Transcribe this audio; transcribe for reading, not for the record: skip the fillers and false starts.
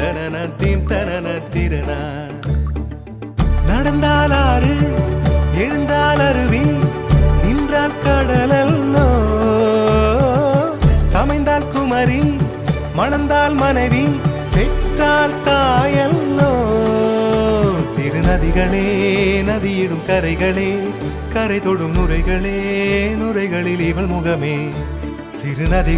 தனன தீம் தனன திறனா. நடந்தால் ஆறு எழுந்தால் அருவி நின்றால் கடலல்லோ, சமைந்தால் குமரி மணந்தால் மனைவி பெற்றால் தாயல்லோ. சிறு நதிகளே நதியிடும் கரைகளே கரை தொடும் நுரைகளே நுரைகளில் இவள் முகமே. சிறு நதிகள்